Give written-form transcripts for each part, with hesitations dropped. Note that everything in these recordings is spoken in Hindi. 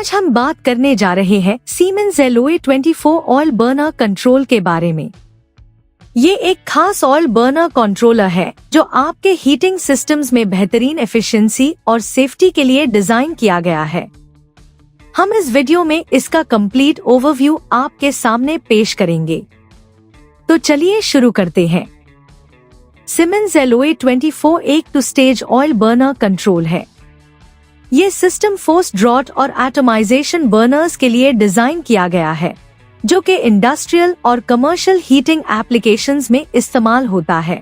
आज हम बात करने जा रहे हैं Siemens LOA 24 oil burner control के बारे में। ये एक खास ऑयल बर्नर कंट्रोलर है जो आपके हीटिंग सिस्टम्स में बेहतरीन एफिशिएंसी और सेफ्टी के लिए डिजाइन किया गया है। हम इस वीडियो में इसका कंप्लीट ओवरव्यू आपके सामने पेश करेंगे। तो चलिए शुरू करते हैं। Siemens LOA 24 एक 2 स्टेज ऑयल बर्नर कंट्रोल है। ये सिस्टम फोर्स ड्रॉट और एटमाइजेशन बर्नर्स के लिए डिजाइन किया गया है, जो कि इंडस्ट्रियल और कमर्शियल हीटिंग एप्लीकेशंस में इस्तेमाल होता है।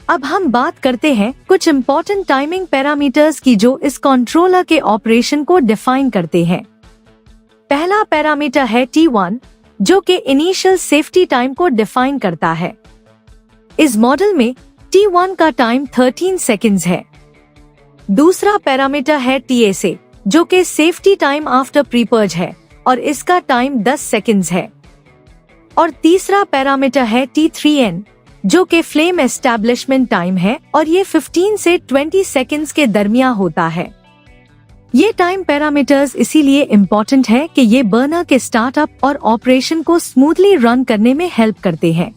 अब हम बात करते हैं कुछ इम्पोर्टेंट टाइमिंग पैरामीटर्स की जो इस कंट्रोलर के ऑपरेशन को डिफाइन करते हैं। पहला पैरामीटर है T1, जो कि इनिशियल सेफ्टी टाइम को डिफाइन करता है। इस मॉडल में T1 का टाइम 13 सेकेंड्स है। दूसरा पैरामीटर है TSA, जो कि सेफ्टी टाइम आफ्टर प्रीपर्ज है और इसका टाइम 10 सेकेंड्स है। और तीसरा पैरामीटर है T3N, जो कि फ्लेम एस्टैब्लिशमेंट टाइम है और ये 15 से 20 सेकेंड्स के दरमियान होता है। ये टाइम पैरामीटर्स इसीलिए इम्पोर्टेंट है कि ये बर्नर के स्टार्टअप और ऑपरेशन को स्मूथली रन करने में हेल्प करते हैं।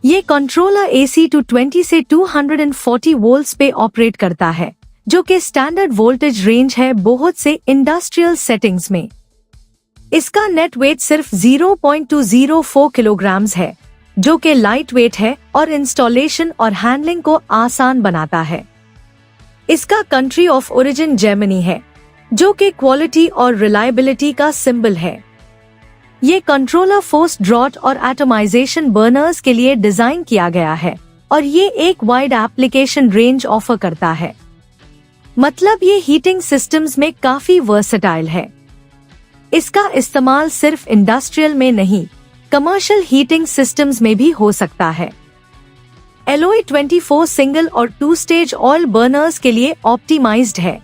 ये कंट्रोलर AC 220 से 240 वोल्ट्स पे ऑपरेट करता है, जो कि स्टैंडर्ड वोल्टेज रेंज है बहुत से इंडस्ट्रियल सेटिंग्स में। इसका नेट वेट सिर्फ 0.204 किलोग्राम्स है, जो कि लाइट वेट है और इंस्टॉलेशन और हैंडलिंग को आसान बनाता है। इसका कंट्री ऑफ ओरिजिन जर्मनी है, जो कि क्वालिटी और रिलायबिलिटी का सिंबल है। ये कंट्रोलर फोर्स ड्रॉट और एटमाइजेशन बर्नर्स के लिए डिजाइन किया गया है और ये एक वाइड एप्लीकेशन रेंज ऑफर करता है। मतलब ये हीटिंग सिस्टम्स में काफी वर्सेटाइल है। इसका इस्तेमाल सिर्फ इंडस्ट्रियल में नहीं, कमर्शियल हीटिंग सिस्टम्स में भी हो सकता है। LOA 24 सिंगल और 2 स्टेज ऑयल बर्नर्स के लिए ऑप्टिमाइज्ड है।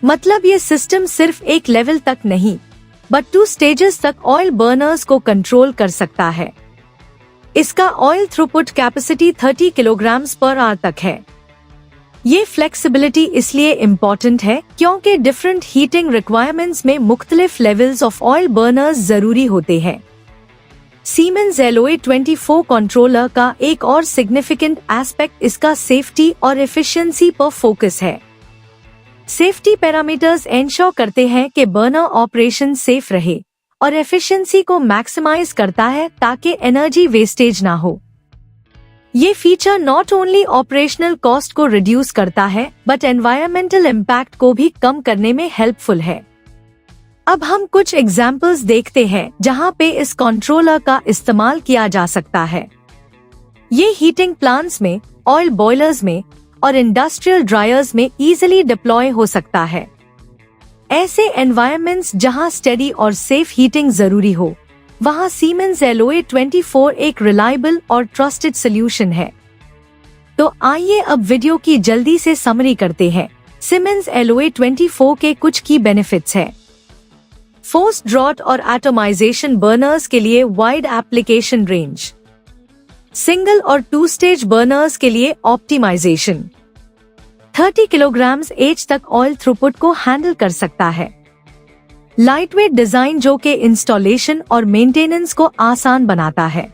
मतलब ये सिस्टम सिर्फ एक लेवल तक नहीं, बट 2 स्टेजेस तक ऑयल बर्नर्स को कंट्रोल कर सकता है। इसका oil throughput capacity 30 kilograms per hour तक है। ये फ्लेक्सिबिलिटी इसलिए इम्पोर्टेंट है क्योंकि डिफरेंट हीटिंग रिक्वायरमेंट्स में मुख्तलिफ लेवल्स ऑफ ऑयल बर्नर्स जरूरी होते हैं। Siemens LOA 24 कंट्रोलर का एक और सिग्निफिकेंट एस्पेक्ट इसका सेफ्टी और एफिशिएंसी पर फोकस है। सेफ्टी पैरामीटर्स एंश्योर करते हैं कि बर्नर ऑपरेशन सेफ रहे और एफिशिएंसी को मैक्सिमाइज करता है ताकि एनर्जी वेस्टेज ना हो। ये feature not only operational cost को रिड्यूस करता है बट एनवायरमेंटल इम्पैक्ट को भी कम करने में हेल्पफुल है। अब हम कुछ एग्जाम्पल्स देखते हैं जहां पे इस कंट्रोलर का इस्तेमाल किया जा सकता है। ये हीटिंग प्लांट्स में, ऑयल बॉयलर्स में और इंडस्ट्रियल ड्रायर्स में इजीली डिप्लॉय हो सकता है। ऐसे एनवायरनमेंट्स जहां स्टेडी और सेफ हीटिंग जरूरी हो, वहां Siemens LOA 24 एक रिलायबल और ट्रस्टेड सोल्यूशन है। तो आइए अब वीडियो की जल्दी से समरी करते हैं। Siemens LOA 24 के कुछ की बेनिफिट्स है। फोर्स ड्रॉट और एटमाइजेशन बर्नर्स के लिए वाइड एप्लीकेशन रेंज। सिंगल और 2 स्टेज बर्नर्स के लिए ऑप्टिमाइजेशन। 30 किलोग्राम्स एच तक ऑयल थ्रूपुट को हैंडल कर सकता है। लाइटवेट डिजाइन जो कि इंस्टॉलेशन और मेंटेनेंस को आसान बनाता है।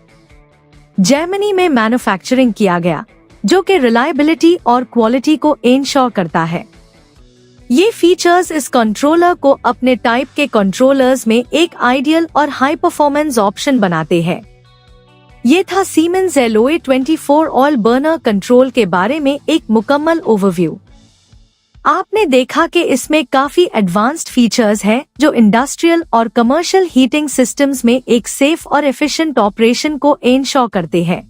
जर्मनी में मैन्युफैक्चरिंग किया गया, जो कि रिलायबिलिटी और क्वालिटी को एंश्योर करता है। ये फीचर्स इस कंट्रोलर को अपने टाइप के कंट्रोलर्स में एक आइडियल और हाई परफॉर्मेंस ऑप्शन बनाते हैं। ये था Siemens LOA 24 oil burner control के बारे में एक मुकम्मल ओवरव्यू। आपने देखा कि इसमें काफी एडवांस्ड फीचर्स हैं जो इंडस्ट्रियल और कमर्शियल हीटिंग सिस्टम्स में एक सेफ और एफिशिएंट ऑपरेशन को एंश्योर करते हैं।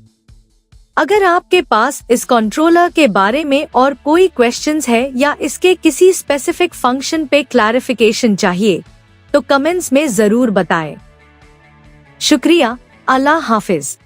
अगर आपके पास इस कंट्रोलर के बारे में और कोई क्वेश्चंस है या इसके किसी स्पेसिफिक फंक्शन पे क्लैरिफिकेशन चाहिए, तो कमेंट्स में जरूर बताएं। शुक्रिया। अल्लाह हाफिज।